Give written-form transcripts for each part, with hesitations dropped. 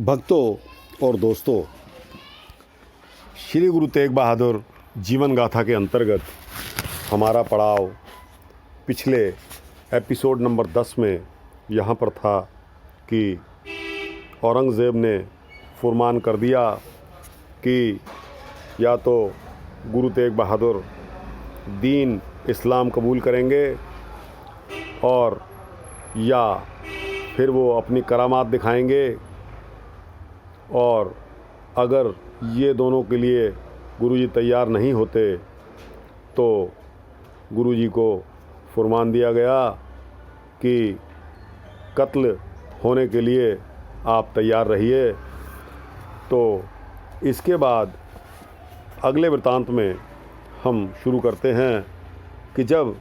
भक्तों और दोस्तों, श्री गुरु तेग बहादुर जीवन गाथा के अंतर्गत हमारा पड़ाव पिछले एपिसोड नंबर 10 में यहाँ पर था कि औरंगज़ेब ने फुरमान कर दिया कि या तो गुरु तेग बहादुर दीन इस्लाम कबूल करेंगे और या फिर वो अपनी करामात दिखाएंगे, और अगर ये दोनों के लिए गुरुजी तैयार नहीं होते तो गुरुजी को फुरमान दिया गया कि कत्ल होने के लिए आप तैयार रहिए। तो इसके बाद अगले वृतांत में हम शुरू करते हैं कि जब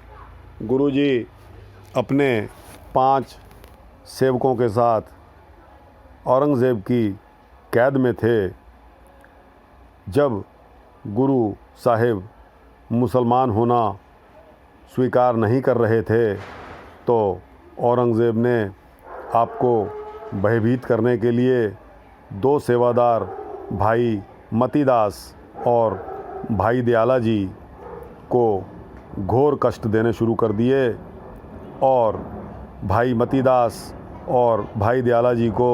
गुरुजी अपने 5 सेवकों के साथ औरंगज़ेब की कैद में थे, जब गुरु साहिब मुसलमान होना स्वीकार नहीं कर रहे थे तो औरंगज़ेब ने आपको भयभीत करने के लिए 2 सेवादार भाई मतीदास और भाई दयाला जी को घोर कष्ट देने शुरू कर दिए और भाई मतीदास और भाई दयाला जी को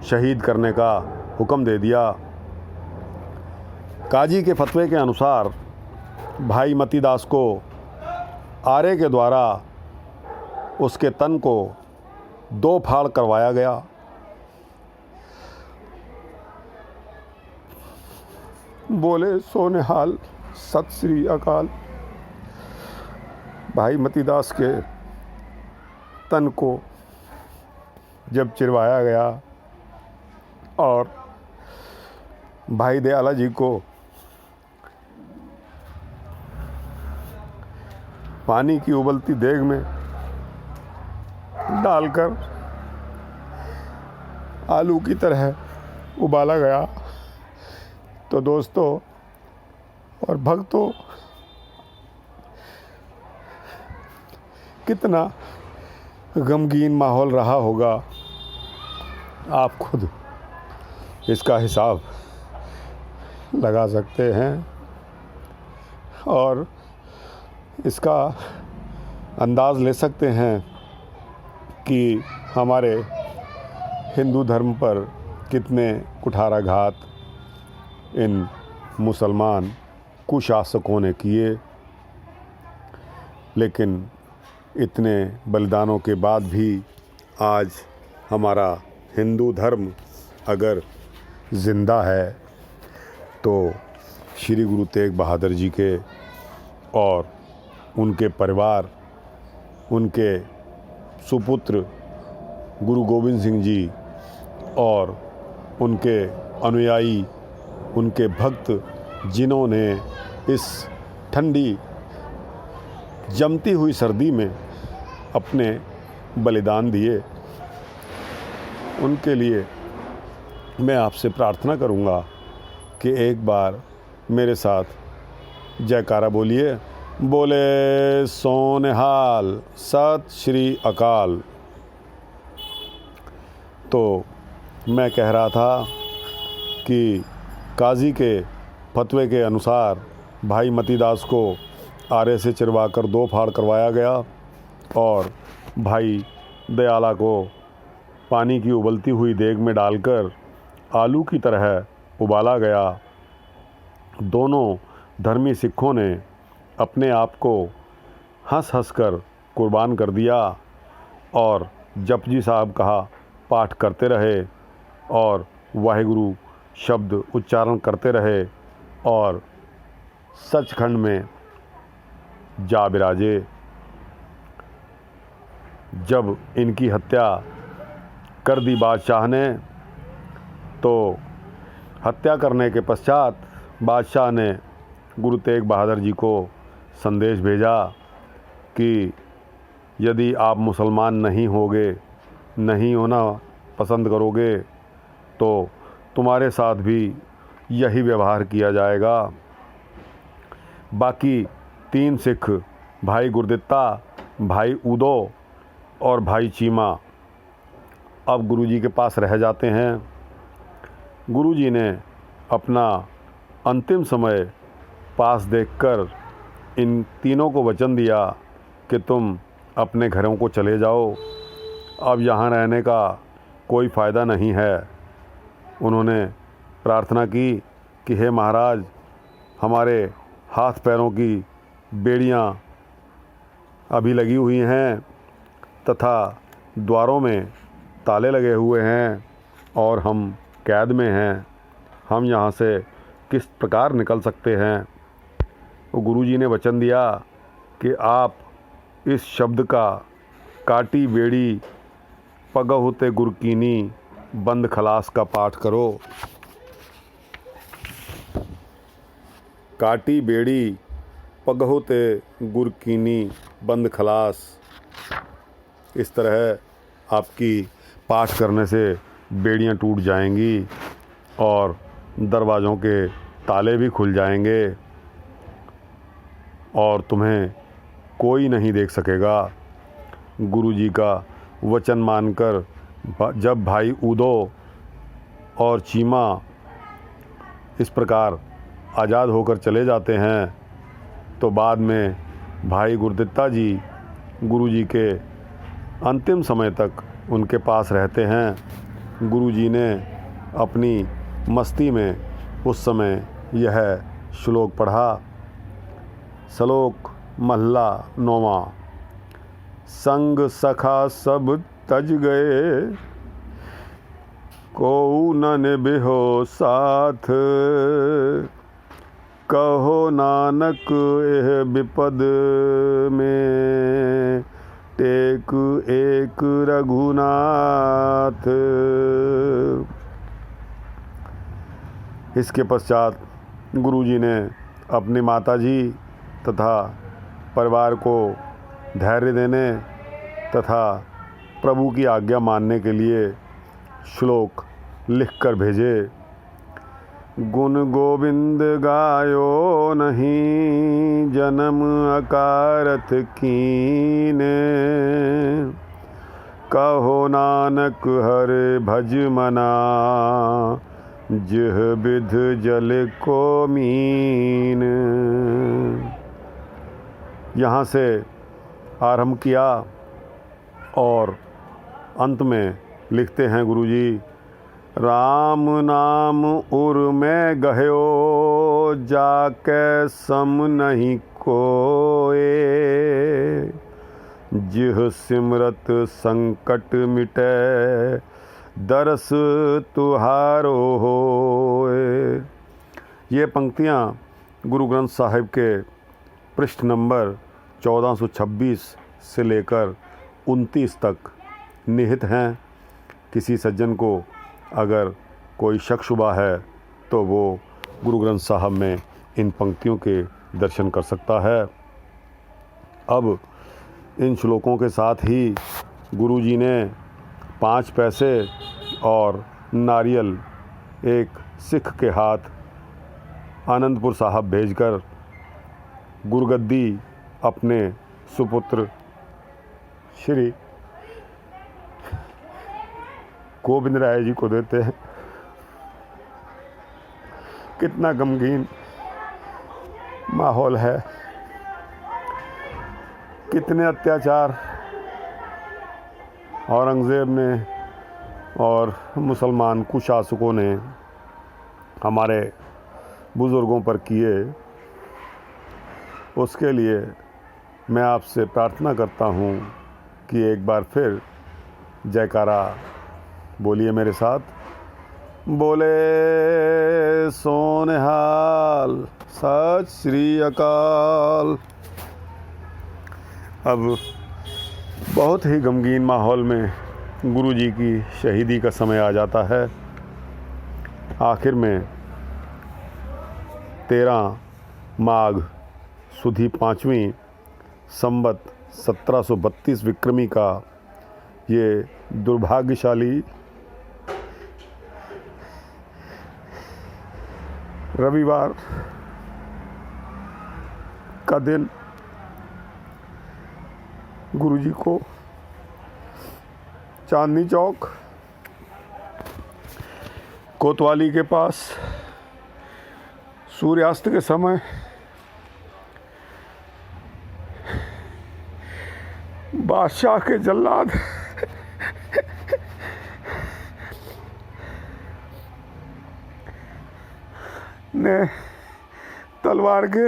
शहीद करने का हुक्म दे दिया। काजी के फतवे के अनुसार भाई मतीदास को आरे के द्वारा उसके तन को 2 फाड़ करवाया गया। बोले सोनेहाल सत श्री अकाल। भाई मतीदास के तन को जब चिरवाया गया और भाई दयाला जी को पानी की उबलती देग में डालकर आलू की तरह उबाला गया, तो दोस्तों और भक्तों, कितना गमगीन माहौल रहा होगा, आप खुद इसका हिसाब लगा सकते हैं और इसका अंदाज़ ले सकते हैं कि हमारे हिंदू धर्म पर कितने कुठाराघात इन मुसलमान कुशासकों ने किए। लेकिन इतने बलिदानों के बाद भी आज हमारा हिंदू धर्म अगर ज़िंदा है तो श्री गुरु तेग बहादुर जी के और उनके परिवार, उनके सुपुत्र गुरु गोविंद सिंह जी और उनके अनुयायी, उनके भक्त, जिन्होंने इस ठंडी जमती हुई सर्दी में अपने बलिदान दिए, उनके लिए मैं आपसे प्रार्थना करूंगा कि एक बार मेरे साथ जयकारा बोलिए। बोले सोनेहाल सत श्री अकाल। तो मैं कह रहा था कि काजी के फतवे के अनुसार भाई मतीदास को आरे से चिरवाकर 2 फाड़ करवाया गया और भाई दयाला को पानी की उबलती हुई देग में डालकर आलू की तरह उबाला गया। दोनों धर्मी सिखों ने अपने आप को हंस हंस कर कुर्बान कर दिया और जपजी साहब कहा पाठ करते रहे और वाहिगुरु शब्द उच्चारण करते रहे और सचखंड में जा बिराजे। जब इनकी हत्या कर दी बादशाह ने, तो हत्या करने के पश्चात बादशाह ने गुरु तेग बहादुर जी को संदेश भेजा कि यदि आप मुसलमान नहीं होगे, नहीं होना पसंद करोगे, तो तुम्हारे साथ भी यही व्यवहार किया जाएगा। बाकी 3 सिख, भाई गुरदित्ता, भाई उदो और भाई चीमा, अब गुरुजी के पास रह जाते हैं गुरुजी ने अपना अंतिम समय पास देखकर इन तीनों को वचन दिया कि तुम अपने घरों को चले जाओ, अब यहाँ रहने का कोई फ़ायदा नहीं है। उन्होंने प्रार्थना की कि हे महाराज, हमारे हाथ पैरों की बेड़ियाँ अभी लगी हुई हैं तथा द्वारों में ताले लगे हुए हैं और हम कैद में हैं, हम यहाँ से किस प्रकार निकल सकते हैं। तो गुरुजी ने वचन दिया कि आप इस शब्द का काटी बेड़ी पगहुते गुरकीनी बंद खलास का पाठ करो। काटी बेड़ी पगहुते गुरकीनी बंद खलास। इस तरह आपकी पाठ करने से बेड़ियाँ टूट जाएंगी और दरवाज़ों के ताले भी खुल जाएंगे और तुम्हें कोई नहीं देख सकेगा। गुरुजी का वचन मानकर जब भाई उदो और चीमा इस प्रकार आज़ाद होकर चले जाते हैं तो बाद में भाई गुरदित्ता जी गुरुजी के अंतिम समय तक उनके पास रहते हैं। गुरुजी ने अपनी मस्ती में उस समय यह श्लोक पढ़ा। श्लोक महला 9वां। संग सखा सब तज गए, को न निभिहो साथ, कहो नानक एह विपद में, टेक एक रघुनाथ। इसके पश्चात गुरुजी ने अपनी माताजी तथा परिवार को धैर्य देने तथा प्रभु की आज्ञा मानने के लिए श्लोक लिखकर भेजे। गुण गोविंद गायो नहीं, जन्म अकारथ कीने, कहो नानक हरे भज मना, जिह विध जल को मीन। यहाँ से आरंभ किया और अंत में लिखते हैं गुरुजी, राम नाम उर में गह्यो, जाके सम नहीं कोए, जिह सिमरत संकट मिटे, दरस तुहारो होए। ये पंक्तियाँ गुरु ग्रंथ साहिब के पृष्ठ नंबर 1426 से लेकर 29 तक निहित हैं। किसी सज्जन को अगर कोई शक शुबा है तो वो गुरु ग्रंथ साहब में इन पंक्तियों के दर्शन कर सकता है। अब इन श्लोकों के साथ ही गुरुजी ने 5 पैसे और नारियल एक सिख के हाथ आनंदपुर साहब भेजकर गुरगद्दी अपने सुपुत्र श्री गोविंद राय जी को देते हैं। कितना गमगीन माहौल है, कितने अत्याचार औरंगज़ेब ने और मुसलमान कुशासकों ने हमारे बुज़ुर्गों पर किए। उसके लिए मैं आपसे प्रार्थना करता हूँ कि एक बार फिर जयकारा बोलिए मेरे साथ। बोले सोनिहाल, सत श्री अकाल। अब बहुत ही गमगीन माहौल में गुरुजी की शहीदी का समय आ जाता है। आखिर में 13 माघ सुधी 5वीं संवत 1732 विक्रमी का ये दुर्भाग्यशाली रविवार का दिन गुरुजी को चांदनी चौक कोतवाली के पास सूर्यास्त के समय बादशाह के जल्लाद ने तलवार के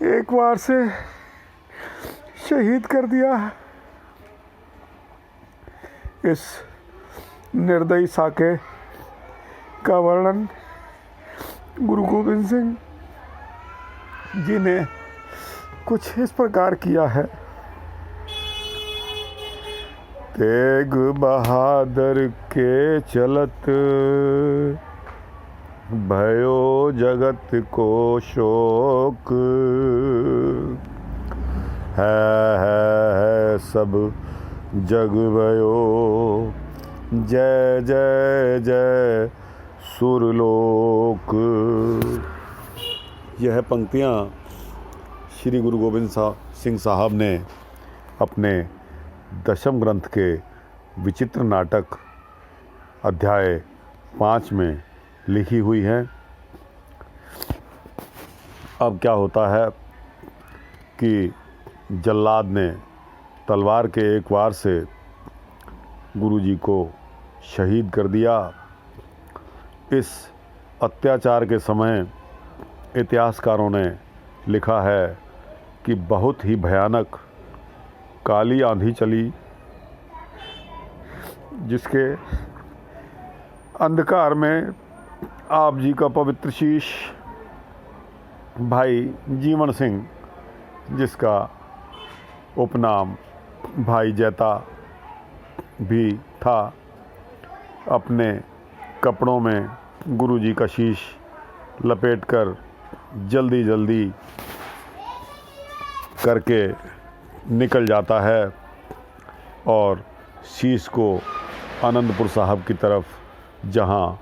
एक वार से शहीद कर दिया। इस निर्दयी साके का वर्णन गुरु गोविंद सिंह जी ने कुछ इस प्रकार किया है। तेग बहादुर के चलत भयो जगत को शोक है सब जग भयो जय जय जय सुरलोक। यह पंक्तियाँ श्री गुरु गोविंद सिंह साहब ने अपने दशम ग्रंथ के विचित्र नाटक अध्याय 5 में लिखी हुई हैं। अब क्या होता है कि जल्लाद ने तलवार के एक वार से गुरुजी को शहीद कर दिया। इस अत्याचार के समय इतिहासकारों ने लिखा है कि बहुत ही भयानक काली आंधी चली, जिसके अंधकार में आप जी का पवित्र शीश भाई जीवन सिंह, जिसका उपनाम भाई जैता भी था, अपने कपड़ों में गुरुजी का शीश लपेटकर जल्दी जल्दी करके निकल जाता है और शीश को आनंदपुर साहब की तरफ, जहां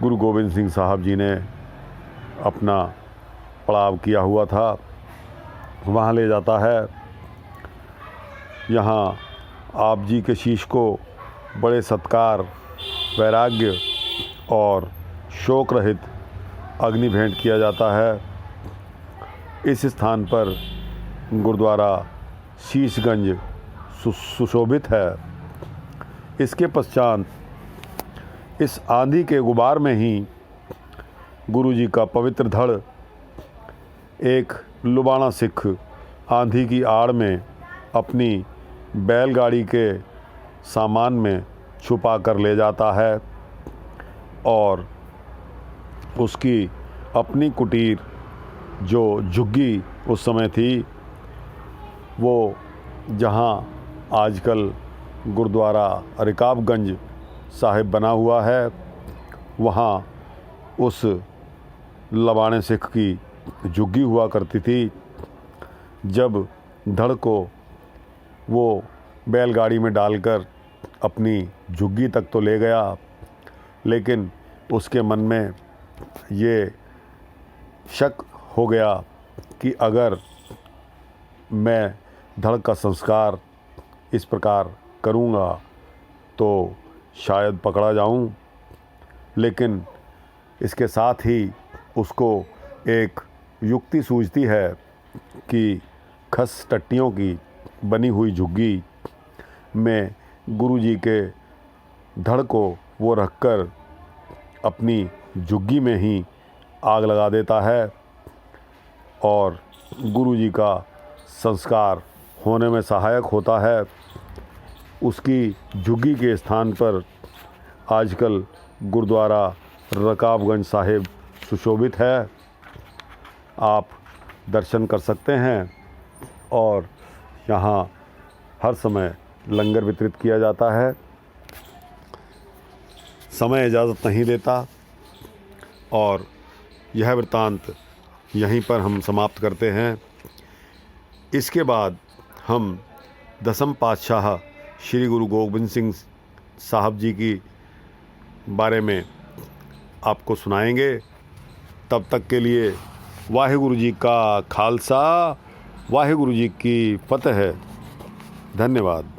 गुरु गोविंद सिंह साहब जी ने अपना पड़ाव किया हुआ था, वहां ले जाता है। यहाँ आप जी के शीश को बड़े सत्कार, वैराग्य और शोक रहित अग्नि भेंट किया जाता है। इस स्थान पर गुरुद्वारा शीशगंज सुशोभित है। इसके पश्चात इस आंधी के गुबार में ही गुरुजी का पवित्र धड़ एक लुबाना सिख आंधी की आड़ में अपनी बैलगाड़ी के सामान में छुपा कर ले जाता है और उसकी अपनी कुटीर जो झुग्गी उस समय थी, वो जहां आजकल गुरुद्वारा रिकाबगंज साहिब बना हुआ है, वहाँ उस लबाने सिख की झुग्गी हुआ करती थी। जब धड़ को वो बैलगाड़ी में डालकर अपनी झुग्गी तक तो ले गया, लेकिन उसके मन में ये शक हो गया कि अगर मैं धड़ का संस्कार इस प्रकार करूँगा तो शायद पकड़ा जाऊं। लेकिन इसके साथ ही उसको एक युक्ति सूझती है कि खस टट्टियों की बनी हुई झुग्गी में गुरुजी के धड़ को वो रखकर अपनी झुग्गी में ही आग लगा देता है और गुरुजी का संस्कार होने में सहायक होता है। उसकी झुग्गी के स्थान पर आजकल गुरुद्वारा रकाबगंज साहिब सुशोभित है। आप दर्शन कर सकते हैं और यहाँ हर समय लंगर वितरित किया जाता है। समय इजाज़त नहीं देता और यह वृत्तांत यहीं पर हम समाप्त करते हैं। इसके बाद हम दसम पातशाह श्री गुरु गोविंद सिंह साहब जी की बारे में आपको सुनाएंगे। तब तक के लिए वाहिगुरु जी का खालसा, वाहिगुरु जी की फतेह। धन्यवाद।